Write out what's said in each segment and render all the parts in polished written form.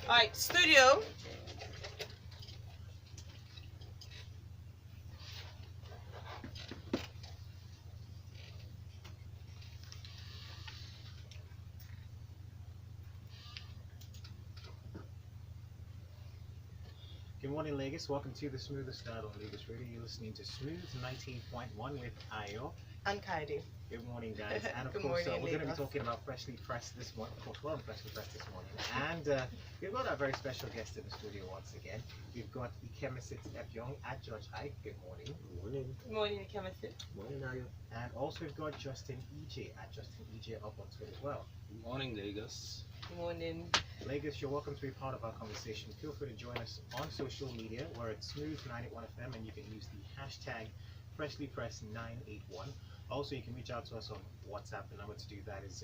Alright, studio. Good morning, Lagos. Welcome to the smoothest start on Lagos Radio. You're listening to Smooth 19.1 with Ayo. And Kayode. Good morning, guys. And of Good course, morning, we're going to be Lagos. talking about freshly pressed this morning. Of course, we're on freshly pressed this morning. And we've got a very special guest in the studio once again. We've got Ikemesit Effiong at JOHESU. Good morning. Good morning. Good morning, Ikemesit. Morning, Ayo. And also we've got Ijeh at Ijeh up on Twitter as well. Good morning, Lagos. Good morning. Lagos, you're welcome to be part of our conversation. Feel free to join us on social media. We're at Smooth981FM and you can use the hashtag freshlypress981. Also, you can reach out to us on WhatsApp. The number to do that is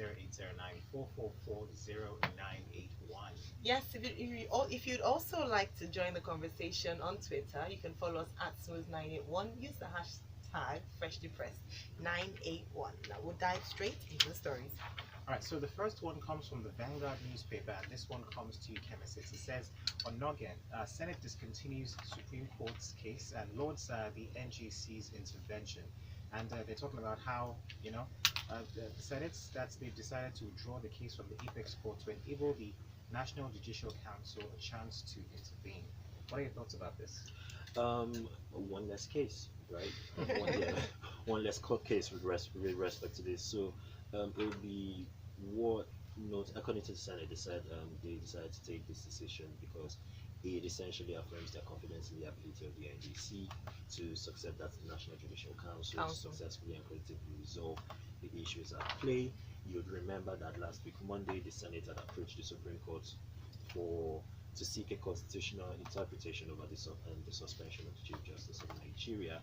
0809-444-0981. Yes, if you'd also like to join the conversation on Twitter, you can follow us at Smooth981. Use the hashtag freshlypress981. Now we'll dive straight into the stories. Alright, so the first one comes from the Vanguard newspaper, and this one comes to Ikemesit. It says, Onnoghen, Senate discontinues Supreme Court's case and lauds the NJC's intervention. And they're talking about how, the Senate, they've decided to withdraw the case from the Apex Court to enable the National Judicial Council a chance to intervene. What are your thoughts about this? One less case, right? One less court case with respect to this. So it will be what, according to the Senate, they decided to take this decision because it essentially affirms their confidence in the ability of the NJC to succeed that the National Judicial Council successfully and creatively resolve the issues at play. You'd remember that last week, Monday, the Senate had approached the Supreme Court to seek a constitutional interpretation over the suspension of the Chief Justice of Nigeria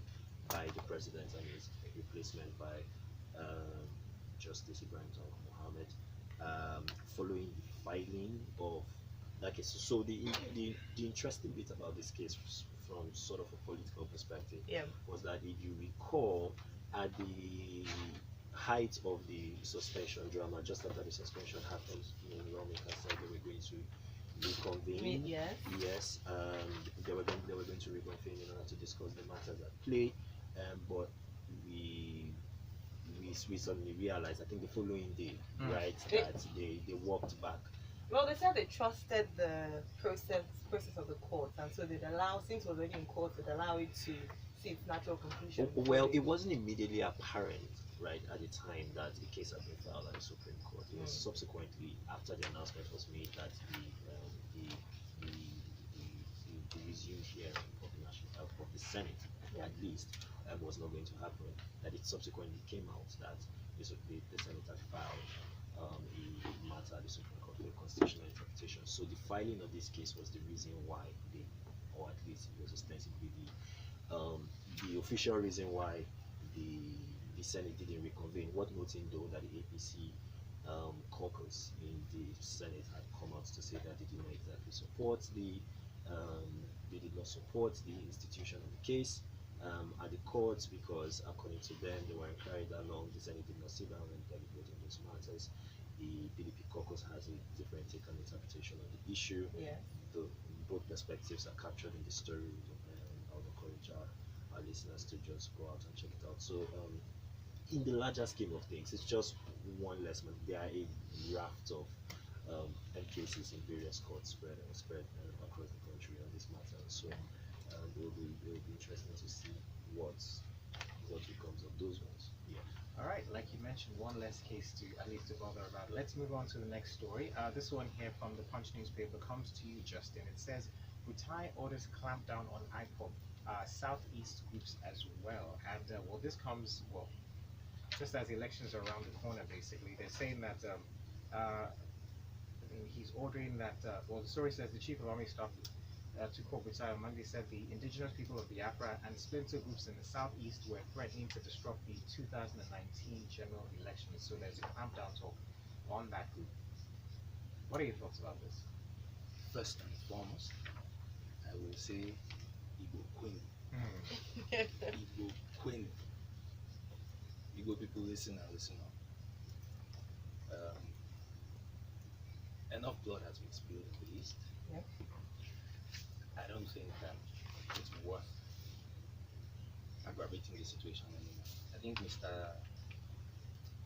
by the President and his replacement by Justice Ibrahim Mohammed, following the filing of that case. So the interesting bit about this case from sort of a political perspective was that if you recall, at the height of the suspension drama, just after the suspension happened, lawmakers said they were going to reconvene. Yes, they were going to reconvene in order to discuss the matters at play, but we suddenly realized, I think the following day, right, that they walked back. Well, they said they trusted the process of the court, and so they'd allow, since it was already in court, they'd allow it to see its natural conclusion. Well, it wasn't immediately apparent, right, at the time that the case had been filed at the Supreme Court. It was subsequently, after the announcement was made that the resumed hearing of the Senate, at least, was not going to happen, that it subsequently came out that the Senate had filed a matter at the Supreme Court for constitutional interpretation. So the filing of this case was the reason why or at least it was ostensibly the official reason why the Senate didn't reconvene. What noting though that the APC caucus in the Senate had come out to say that they did not exactly support the institution of the case at the courts, because according to them they were carried along. The Senate did not sit down and deliberate on those matters. The PDP caucus has a different take on interpretation of the issue. Both perspectives are captured in the story. I would encourage our listeners to just go out and check it out. So in the larger scheme of things, it's just one less man. There are a raft of cases in various courts spread across the country on this matter. So it will be interesting to see what becomes of those ones. All right, like you mentioned, one less case to at least to bother about. Let's move on to the next story. This one here from the Punch newspaper comes to you, Justin. It says, Buratai orders clampdown on IPOB, Southeast groups as well. And this comes, just as elections are around the corner, basically. They're saying that he's ordering that, the story says the Chief of Army Staff to Buratai on Monday said the indigenous people of Biafra and splinter groups in the southeast were threatening to disrupt the 2019 general elections. So there's a clampdown talk on that group. What are your thoughts about this? First and foremost, I will say Igbo Queen. Igbo Queen. Igbo people, listen and listen up. Enough blood has been spilled in the east. Yeah. I don't think it's worth aggravating the situation anymore. I think Mr.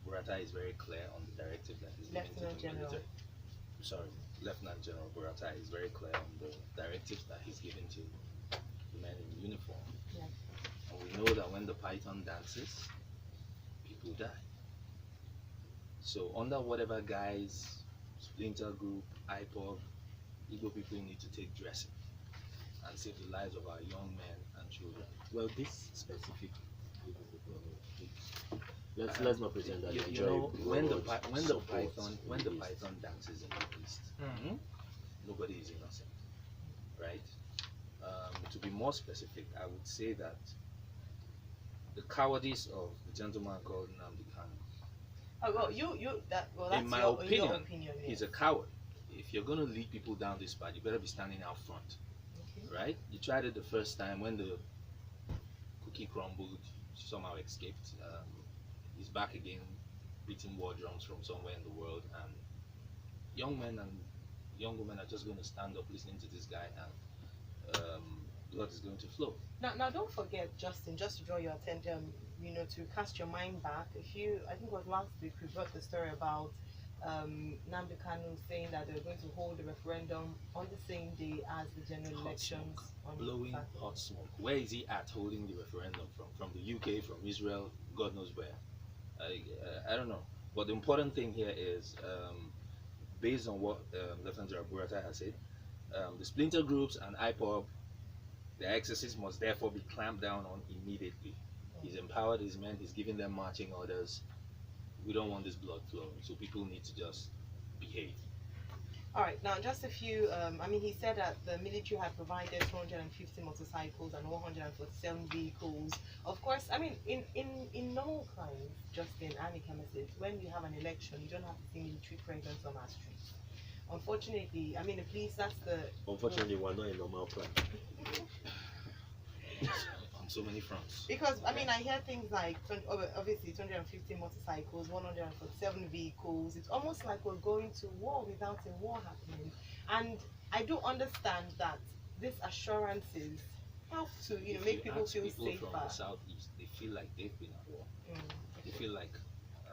Buratai is very clear on the directive that he's giving to the military. Sorry, Lieutenant General Buratai is very clear on the directives that he's giving to the men in uniform. Yeah. And we know that when the python dances, people die. So under whatever guise, splinter group, IPOB, Igbo people need to take dressing and save the lives of our young men and children. Well, this specific let's not pretend that you know when the python dances in the east, nobody is innocent, right? To be more specific, I would say that the cowardice of the gentleman called Nnamdi Kanu. Oh, well, that's in my opinion, he's a coward. If you're going to lead people down this path, you better be standing out front, right? You tried it the first time when the cookie crumbled, somehow escaped. He's back again, beating war drums from somewhere in the world, and young men and young women are just going to stand up listening to this guy, and blood is going to flow. Now, don't forget, Justin, just to draw your attention, to cast your mind back. I think it was last week, we brought the story about Nnamdi Kanu saying that they're going to hold the referendum on the same day as the general elections. Blowing hot smoke. Where is he at holding the referendum from? From the UK, from Israel, God knows where. I don't know. But the important thing here is, based on what Lieutenant General Buratai has said, the splinter groups and IPOB, their excesses must therefore be clamped down on immediately. He's empowered his men, he's giving them marching orders. We don't want this blood flowing, so people need to just behave. All right, now just a few, he said that the military had provided 250 motorcycles and 147 vehicles. Of course, in normal times, Justin and Ikemesit, when you have an election, you don't have to see military presence on our streets. Unfortunately, the police, that's the... Unfortunately, we're not in normal crime. On so many fronts. Because, I hear things like, obviously, 250 motorcycles, 147 vehicles. It's almost like we're going to war without a war happening. And I do understand that these assurances help to, make people feel safer. From the southeast, they feel like they've been at war. They feel like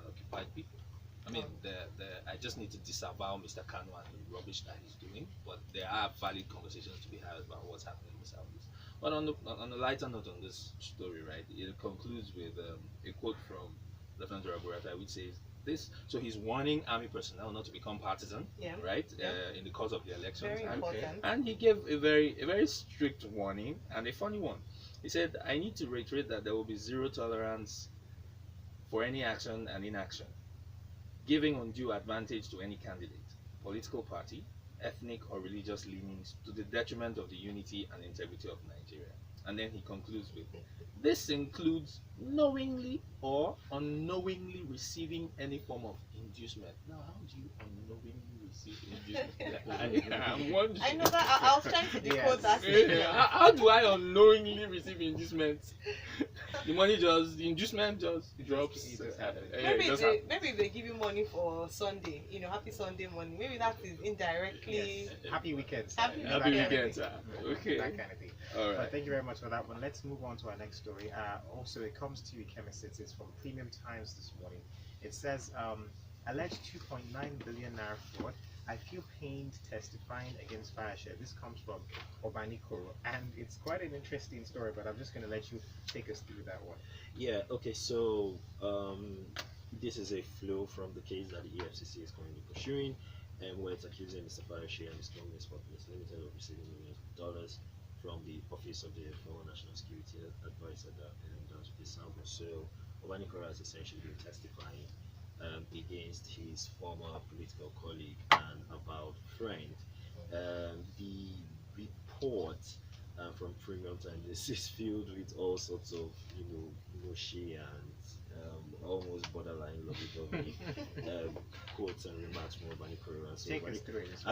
occupied people. I just need to disavow Mr. Kanu and the rubbish that he's doing, but there are valid conversations to be had about what's happening in the southeast. But on the lighter note on this story, right, it concludes with a quote from Lieutenant General Buratai, which says this. So he's warning army personnel not to become partisan, right, in the course of the elections. Very important. And he gave a very strict warning and a funny one. He said, "I need to reiterate that there will be zero tolerance for any action and inaction, giving undue advantage to any candidate, political party, ethnic or religious leanings to the detriment of the unity and integrity of Nigeria." And then he concludes with, "This includes knowingly or unknowingly receiving any form of inducement." Now, how do you unknowingly receive inducement? I'm wondering. I know that. I was trying to decode that. How do I unknowingly receive inducement? The inducement just drops. Maybe they give you money for Sunday, happy Sunday morning. Maybe that is indirectly. Yes. Happy weekends. Happy weekends. Okay. That kind of thing. All right. But thank you very much for that one. Let's move on to our next story. Also, it comes to Ikemesit. It's from Premium Times this morning. It says, alleged 2.9 billion naira fraud. I feel pained testifying against Fayose. This comes from Obanikoro, and it's quite an interesting story, but I'm just going to let you take us through that one. Yeah, okay, so this is a flow from the case that the EFCC is currently pursuing, and where it's accusing Mr. Fayose and his company Sportless Limited of receiving millions of dollars from the Office of the former National Security Advisor that does with the sample. So Obanikoro has essentially been testifying against his former political colleague and avowed friend. The report from Premium Times is filled with all sorts of, mushy and almost borderline lovey-dovey quotes and remarks from Obanikoro. And so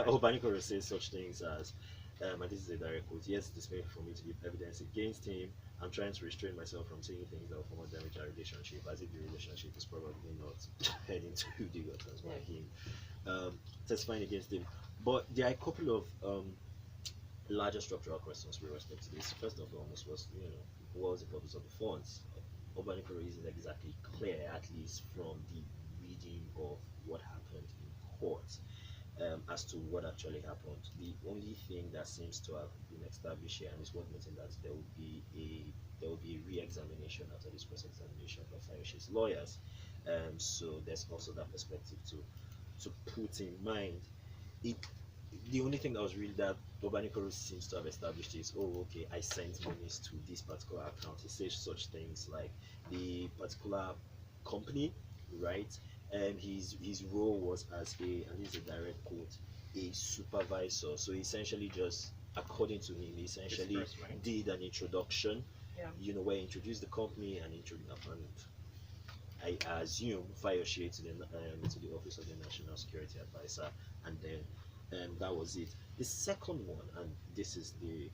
Obanikoro says such things as, and this is a direct quote, "Yes, it is painful for me to give evidence against him. I'm trying to restrain myself from saying things that will form damage our relationship, as if the relationship is probably not heading to the gutters by him testifying against him." But there are a couple of larger structural questions with respect to this. First and foremost was, what was the purpose of the funds? Obanikoro isn't exactly clear, at least from the reading of what happened in court, as to what actually happened. The only thing that seems to have been established here, and it's worth noting that there will be a re-examination after this cross-examination by Fayose's lawyers. So there's also that perspective to put in mind. The only thing that was really that Obanikoro seems to have established is, oh, okay, I sent monies to this particular account. He says such things like the particular company, right? His role was as and this is a direct quote, a supervisor. So essentially, just according to him, he essentially did an introduction. Yeah. Where he introduced the company and I assume Fayose to the Office of the National Security Advisor, and then that was it. The second one, and this is the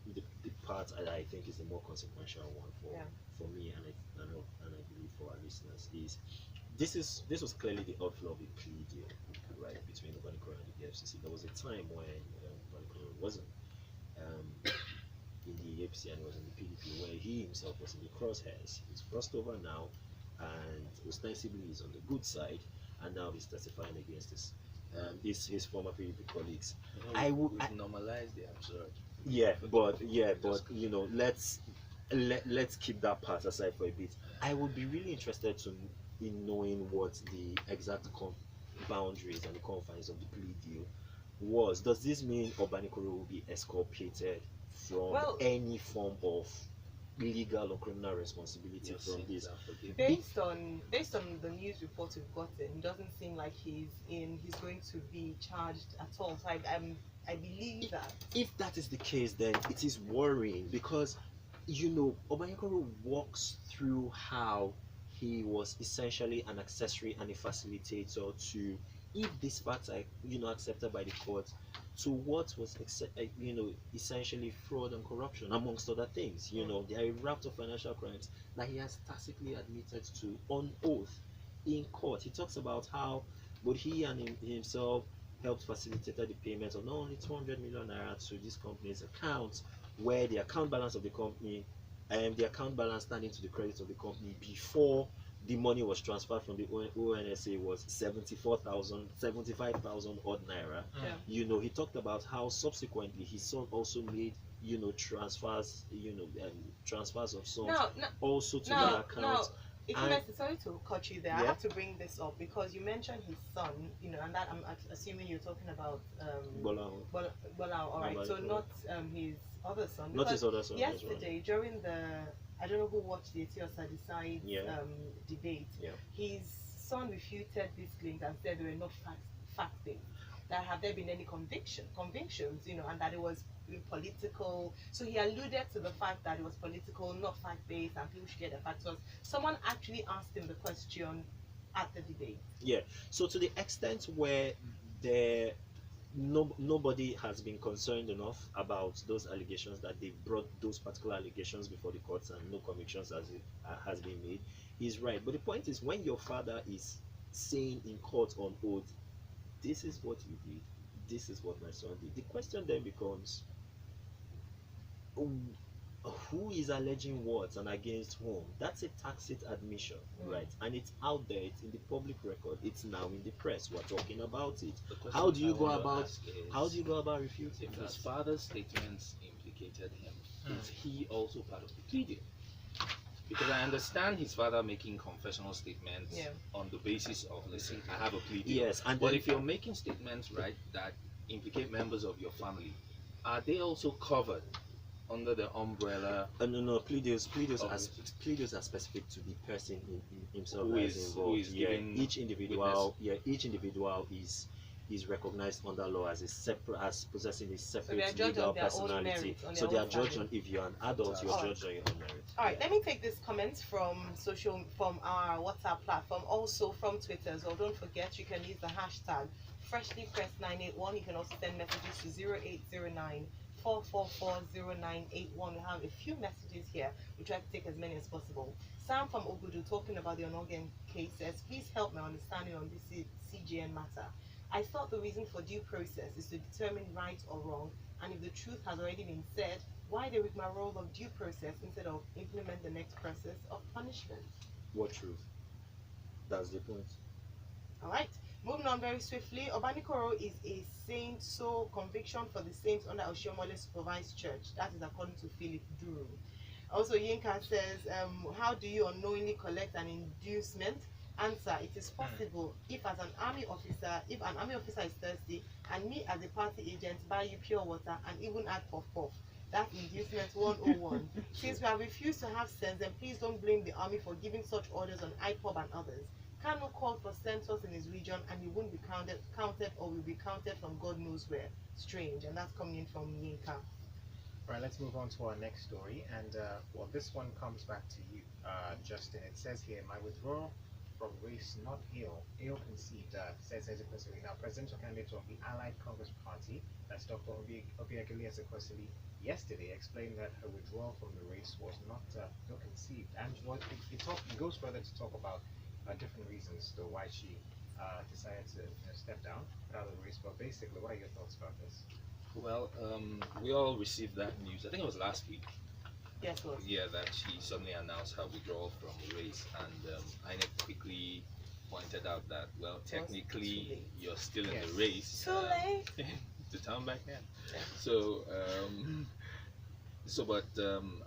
part that I think is the more consequential one for me, and I believe for our listeners, is this was clearly the outflow of a plea deal, right, between Obanikoro and the FCC. There was a time when Obanikoro wasn't in the APC and was in the PDP, where he himself was in the crosshairs. He's crossed over now, and ostensibly he's on the good side, and now he's testifying against his former PDP colleagues. We've normalized the absurd. Let's keep that part aside for a bit. I would be really interested in knowing what the exact boundaries and the confines of the plea deal was. Does this mean Obanikoro will be exculpated from any form of legal or criminal responsibility from this? Based on the news reports we've gotten, it doesn't seem like he's going to be charged at all. So I believe that if that is the case, then it is worrying, because Obanikoro walks through how he was essentially an accessory and a facilitator to, if these facts are accepted by the court, to what was essentially fraud and corruption, amongst other things. There are a raft of financial crimes that he has tacitly admitted to on oath in court. He talks about how both he and himself helped facilitate the payment of not only 200 million naira to this company's accounts, where the account balance of the company the account balance standing to the credit of the company before the money was transferred from the ONSA was 75,000 odd naira. He talked about how subsequently his son also made transfers of sums also to that account. Ikemesit, sorry to cut you there. I have to bring this up because you mentioned his son, and that I'm assuming you're talking about Bola. All right, so not his other son. Not his other son. Yesterday, during the, I don't know who watched the Etiosa Decide debate, his son refuted these claims and said there were no fact-based. That have there been any convictions, and that it was political. So he alluded to the fact that it was political, not fact-based, and people should get the facts. So someone actually asked him the question at the debate. Yeah. So to the extent where nobody has been concerned enough about those allegations, that they brought those particular allegations before the courts and no convictions has been made, he's right. But the point is, when your father is saying in court on oath, this is what you did, this is what my son did, the question then becomes, who is alleging what and against whom? That's a tacit admission, right? And it's out there, it's in the public record, it's now in the press, we're talking about it. How do you go about refuting if his father's statements implicated him? Is he also part of the plea deal? Because I understand his father making confessional statements on the basis of, listen, I have a plea deal. Yes, but if you're making statements, right, that implicate members of your family, are they also covered under the umbrella? No. Plea deals are specific to the person himself who is involved. Each individual is recognized under law as possessing a separate legal personality. So they are judged on, if you're an adult, you're judged on your own merit. All right, let me take this comment from our WhatsApp platform, also from Twitter as well. Don't forget, you can use the hashtag FreshlyPressed981. You can also send messages to 0809 4440981. We have a few messages here. We try to take as many as possible. Sam from Ogudu, talking about the Onnoghen case, says, please help my understanding on this CGN matter. I thought the reason for due process is to determine right or wrong, and if the truth has already been said, why the rigmarole of due process instead of implement the next process of punishment? What truth? That's the point. All right. Moving on very swiftly, Obanikoro is a saint, so conviction for the saints under Oshiomhole supervised church. That is according to Philip Duru. Also, Yinka says, how do you unknowingly collect an inducement? Answer: it is possible if an army officer is thirsty and me as a party agent buy you pure water and even add puff puff. That's inducement 101. Since we have refused to have sense, then please don't blame the army for giving such orders on IPOB and others. Kanu called for censors in his region and he won't be counted or will be counted from God knows where. Strange, and that's coming in from Yinka. Right, let's move on to our next story, and well, this one comes back to you, Justin. It says here, my withdrawal from race not Ayo conceived, says Ezekwesili. Now, presidential candidate of the Allied Congress Party, that's Dr. Ezekwesili, yesterday explained that her withdrawal from the race was not ill-conceived, and it goes further to talk about different reasons to why she decided to step down out of the race. But basically, what are your thoughts about this? Well, we all received that news. I think it was last week. Yes, Lord. Yeah, that she suddenly announced her withdrawal from the race, and INEC quickly pointed out that, well, technically you're still in the race. Too late. To turn back then. Yeah. So, but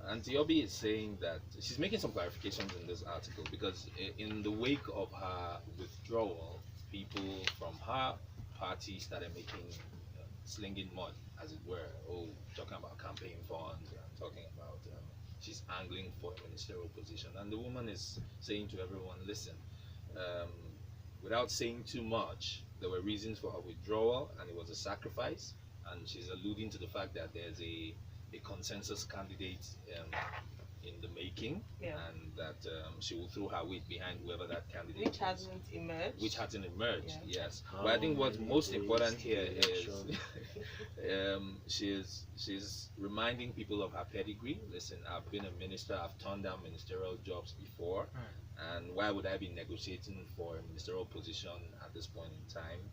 Auntie Obi is saying that she's making some clarifications in this article, because in the wake of her withdrawal, people from her party started slinging mud, as it were. Talking about campaign funds, and talking about she's angling for a ministerial position, and the woman is saying to everyone, listen, without saying too much, there were reasons for her withdrawal, and it was a sacrifice, and she's alluding to the fact that there's a consensus candidate in the making, and that she will throw her weight behind whoever that candidate Which hasn't emerged. Yes. But I think what's most important here is she's reminding people of her pedigree. Listen, I've been a minister, I've turned down ministerial jobs before, and why would I be negotiating for a ministerial position at this point in time?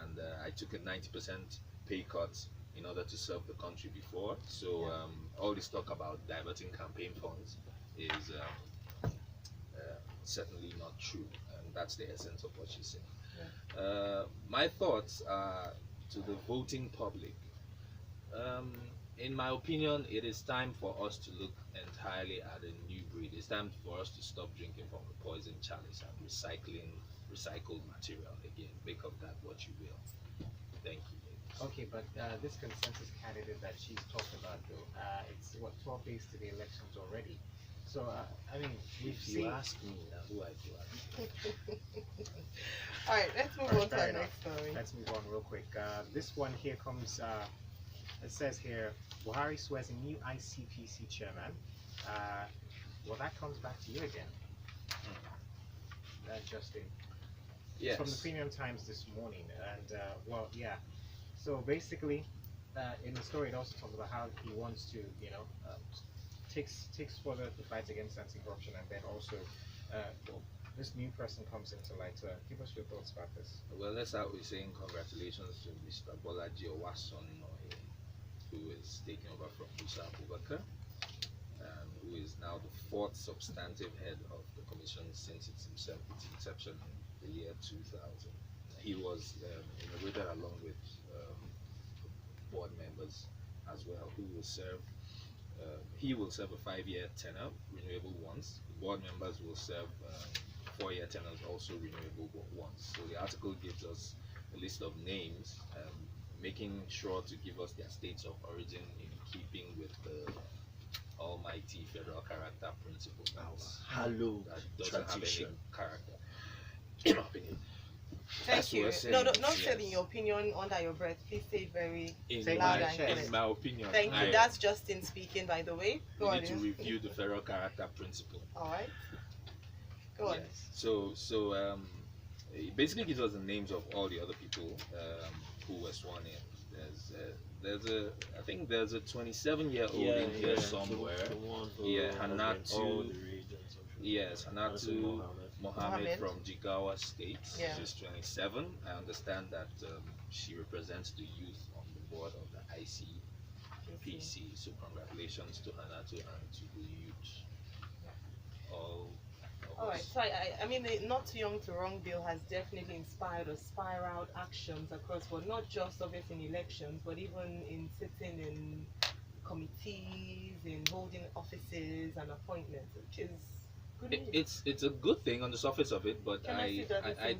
And I took a 90% pay cut in order to serve the country before. So all this talk about diverting campaign funds is certainly not true, and that's the essence of what she's saying. My thoughts are to the voting public. In my opinion, it is time for us to look entirely at a new breed. It's time for us to stop drinking from the poison chalice and recycled material again. Make of that what you will. Thank you. Okay, but this consensus candidate that she's talking about, though, it's 12 days to the elections already. So, I mean, if you ask me, who I do. All right, let's move on to our next story. Let's move on real quick. This one here comes, it says here, Buhari swears a new ICPC chairman. Well, that comes back to you again. Justin. Yes. From the Premium Times this morning, and well, yeah. So basically, in the story, it also talks about how he wants to, takes further the fight against anti-corruption, and then also, this new person comes into light. Give us your thoughts about this. Well, let's start with saying congratulations to Mr. Bolaji Owason, who is taking over from Musa Abubakar, who is now the fourth substantive head of the commission since its inception in the year 2000. He was inaugurated along with board members as well, who will serve. He will serve a 5-year tenure, renewable once. The board members will serve 4-year tenures, also renewable once. So the article gives us a list of names, making sure to give us their states of origin in keeping with the almighty federal character principle. Hallowed that doesn't tradition. Have any character. In my opinion. Thank you. No, not said in your opinion under your breath. Please say it very loud and clear. In my opinion. Thank you. That's Justin speaking, by the way. We need to review the federal character principle. All right. Go on. Yes. So it basically gives us the names of all the other people who were sworn in. I think there's a 27-year-old in here somewhere. The one Yeah, Hanatu. Hanatu Mohammed from Jigawa State. Yeah. She's 27. I understand that she represents the youth on the board of the ICPC. So congratulations to Hannatu and to the youth. All right. So I mean, the Not Too Young to Wrong bill has definitely inspired or spiraled actions across, well, not just obviously in elections, but even in sitting in committees, in holding offices and appointments, which is good news. It's a good thing on the surface of it, but I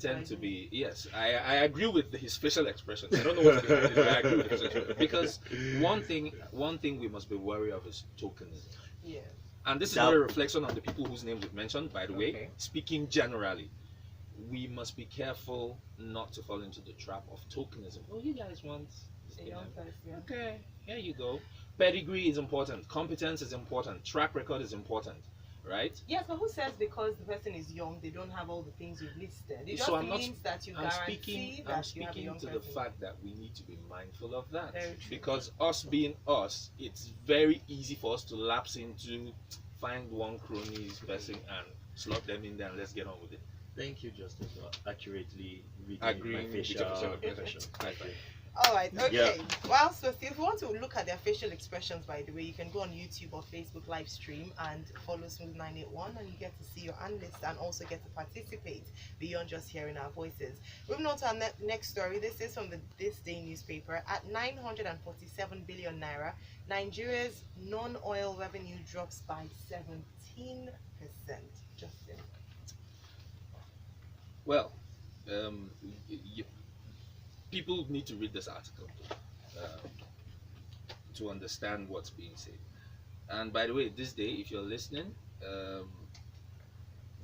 tend to I be, yes, I agree with his facial expressions. I don't know what's behind it, but I agree with his facial expressions. Because one thing we must be wary of is tokenism. Yeah. And this is not a reflection on the people whose names we've mentioned, by the way. Okay. Speaking generally, we must be careful not to fall into the trap of tokenism. Oh, you guys want this A thing? young person, yeah. Okay, here you go. Pedigree is important. Competence is important. Track record is important, right? Yes, but who says because the person is young, they don't have all the things you've listed? It just So I'm not- means that you I'm guarantee speaking, that I'm you have a speaking young to person. the fact that we need to be mindful of that. Very true. Because us being us, it's very easy for us to lapse into find one crony's person and slot them in there and let's get on with it. Thank you, Justin, for accurately reading Agreeing my with facial your expression. High five. All right, okay. Yeah. Well, so if you want to look at their facial expressions, by the way, you can go on YouTube or Facebook live stream and follow Smooth 981, and you get to see your analysts and also get to participate beyond just hearing our voices. Moving on to our next story. This is from the Thisday newspaper. At 947 billion naira, Nigeria's non-oil revenue drops by 17%. Justin. Well, people need to read this article to understand what's being said. And by the way, this day, if you're listening,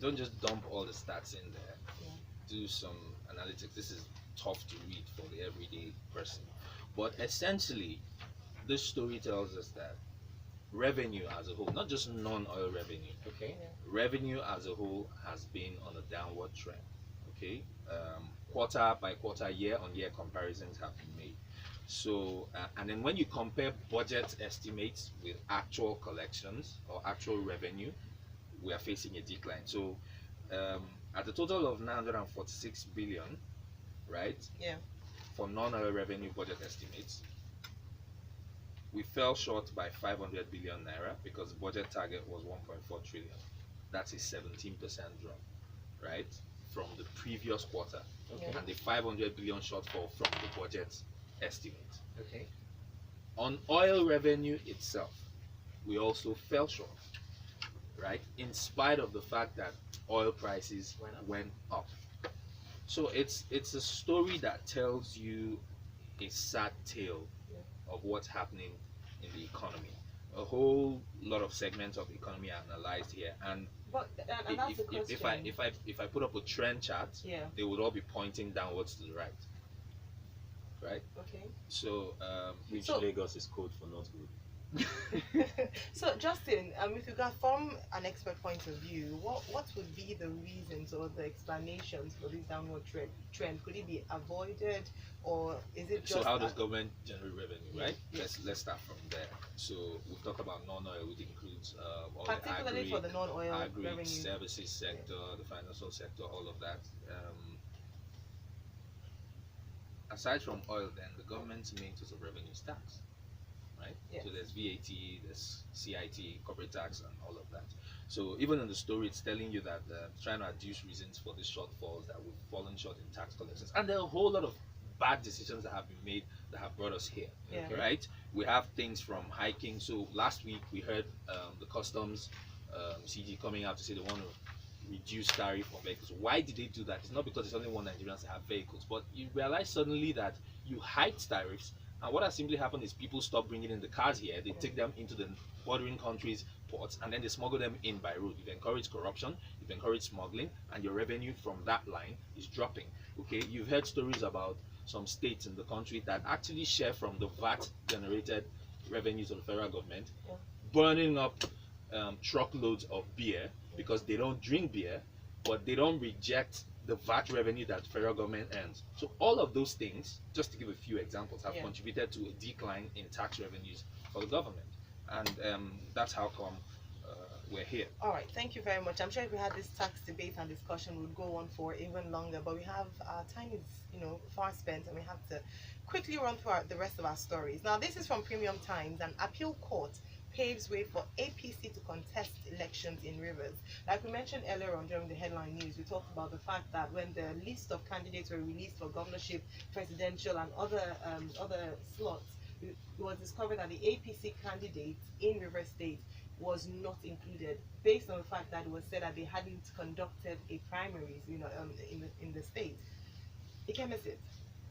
don't just dump all the stats in there. Yeah. Do some analytics. This is tough to read for the everyday person. But essentially, this story tells us that revenue as a whole, not just non-oil revenue, Okay. revenue as a whole has been on a downward trend. Okay, quarter by quarter, year-on-year comparisons have been made. So, and then when you compare budget estimates with actual collections or actual revenue, we are facing a decline. So, at a total of 946 billion, right? Yeah. For non-oil revenue budget estimates, we fell short by 500 billion naira because budget target was 1.4 trillion. That's a 17% drop, right, from the previous quarter. Okay. And the 500 billion shortfall from the budget estimate. Okay. On oil revenue itself, we also fell short, right, in spite of the fact that oil prices went up. So it's a story that tells you a sad tale of what's happening in the economy. A whole lot of segments of the economy are analyzed here, and But and that's the question. if I put up a trend chart, Yeah. they would all be pointing downwards to the right. Right. Okay. So Which So- Lagos is code for not good. So Justin, if you got from an expert point of view, what would be the reasons or the explanations for this downward trend? Could it be avoided, or is it just? So how does government generate revenue, Yeah, right? yeah. Let's start from there. So we've talked about non-oil, which includes all particularly the for the non-oil agri revenue? services sector, the financial sector, all of that. Aside from oil, then the government's main source of revenue is tax, right? Yes. So there's VAT, there's CIT, corporate tax, and all of that. So even in the story, it's telling you that trying to adduce reasons for the shortfalls, that we've fallen short in tax collections, and there are a whole lot of bad decisions that have been made that have brought us here. Yeah. Okay. Right? We have things from hiking. So last week we heard the customs CG coming out to say they want to reduce tariff for vehicles. Why did they do that? It's not because there's only one Nigerians that have vehicles, but you realize suddenly that you hiked tariffs, and what has simply happened is people stop bringing in the cars here. They take them into the bordering countries' ports, and then they smuggle them in by road. You've encouraged corruption, you've encouraged smuggling, and your revenue from that line is dropping. Okay, you've heard stories about some states in the country that actually share from the VAT generated revenues of the federal government, burning up truckloads of beer because they don't drink beer, but they don't reject the VAT revenue that the federal government earns. So all of those things, just to give a few examples, have contributed to a decline in tax revenues for the government. And that's how come we're here. All right, thank you very much. I'm sure if we had this tax debate and discussion, we would go on for even longer, but we have our time is, far spent, and we have to quickly run through the rest of our stories. Now, this is from Premium Times. An appeal court paves way for APC to contest elections in Rivers. Like we mentioned earlier on during the headline news, we talked about the fact that when the list of candidates were released for governorship, presidential, and other slots, it was discovered that the APC candidate in River State was not included, based on the fact that it was said that they hadn't conducted a primaries, in the state. Ikemesit.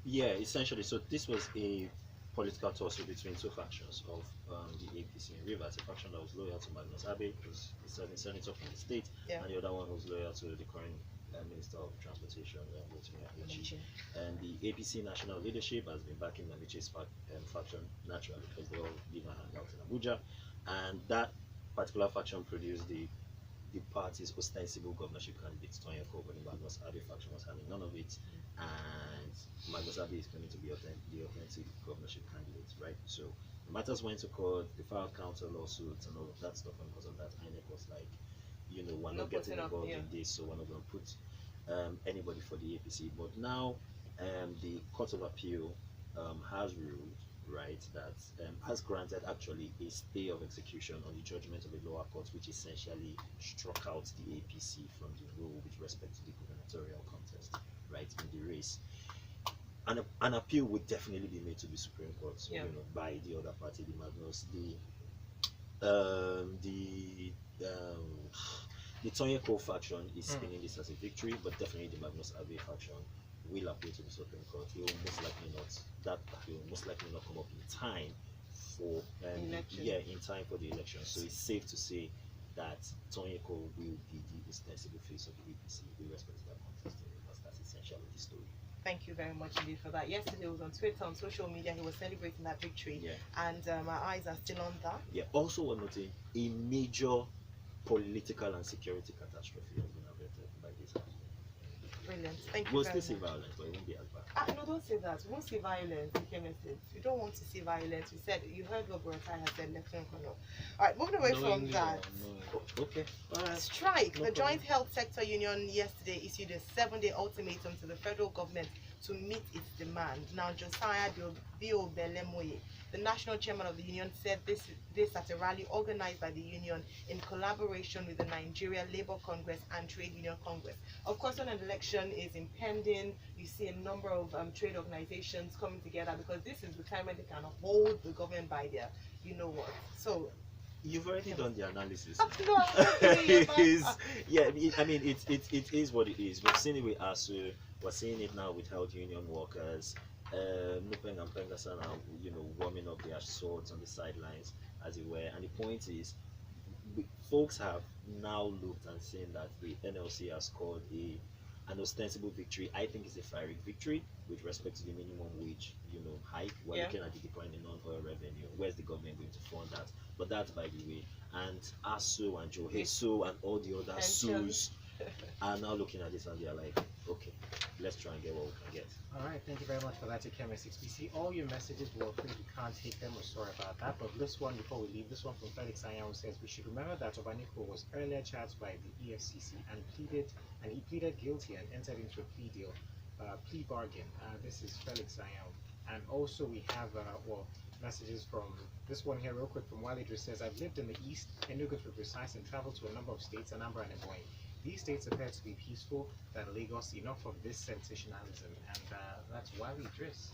Yeah, essentially. So this was a political tussle between two factions of the APC in Rivers. A faction that was loyal to Magnus Abe, who's the serving senator from the state, Yeah. and the other one was loyal to the current Minister of Transportation, Amici. And the APC national leadership has been backing Amichi's faction naturally, because they all live and hang out in Abuja. And that particular faction produced the party's ostensible governorship candidate, Tonyeko, but the Magnus Abe faction was having none of it. And Magnus Abe is claiming to be the authentic governorship candidate, right? So the matters went to court, they filed counter lawsuits and all of that stuff, and because of that, INEC was like, we're not getting involved in this, so we're not going to put anybody for the APC. But now the Court of Appeal has ruled, right, that has granted actually a stay of execution on the judgment of the lower court, which essentially struck out the APC from the rule with respect to the gubernatorial contest, right, in the race. An appeal would definitely be made to the Supreme Court, by the other party, the Magnus, the Tonyeko faction is spinning this as a victory, but definitely the Magnus Abe faction will appeal to the Supreme Court. It will most likely not come up in time for in time for the election. So it's safe to say that Tonyeko will be the ostensible face of the APC with respect to that contest, because that's essentially the story. Thank you very much indeed for that. Yesterday it was on Twitter, on social media, he was celebrating that victory, and our eyes are still on that. Yeah. Also, we're noting a major political and security catastrophe has been averted by this happening. Brilliant. Thank you. We'll still see violence, but it won't be as bad. No, don't say that. We won't see violence. You don't want to see violence. You heard what Buratai has said. Alright, moving away from that. Okay. Alright. Strike. The Joint Health Sector Union yesterday issued a 7-day ultimatum to the federal government to meet its demand. Now, Josiah Biobelemoye, the national chairman of the union, said this at a rally organized by the union in collaboration with the Nigeria Labour Congress and Trade Union Congress. Of course, when an election is impending, you see a number of trade organizations coming together, because this is the time when they can hold the government by their, So you've already done the analysis. No, it is what it is. We've seen it with ASU. We're seeing it now with health union workers. Nupeng and Pengasan are, warming up their swords on the sidelines, as it were. And the point is, folks have now looked and seen that the NLC has scored an ostensible victory. I think it's a fiery victory with respect to the minimum wage, hike. We're looking at the decline in non-oil revenue. Where's the government going to fund that? But that's by the way. And ASU and JOHESU and all the other SUs are now looking at this and they're like, okay, let's try and get what we can get. All right, thank you very much for that, Ikemesit. All your messages were free. We can't take them. We're sorry about that. But this one, before we leave, this one from Felix Ayo says we should remember that Obanikoro was earlier charged by the EFCC and he pleaded guilty and entered into a plea bargain. This is Felix Ayo. And also we have messages from this one here real quick from Wale Idris says, I've lived in the East, Enugu to be precise, and traveled to a number of states, Anambra and Ebonyi. These states appear to be peaceful than Lagos, enough of this sensationalism, and that's Wale Idris.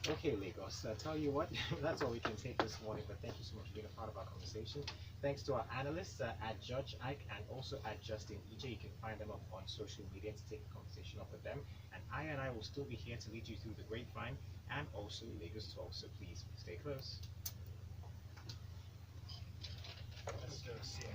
Okay, Lagos, tell you what, that's all we can take this morning, but thank you so much for being a part of our conversation. Thanks to our analysts at Judge Ike and also at Justin Ijeh. You can find them up on social media to take a conversation up with them. And I will still be here to lead you through the grapevine and also Lagos Talk, so please stay close. Let's go see.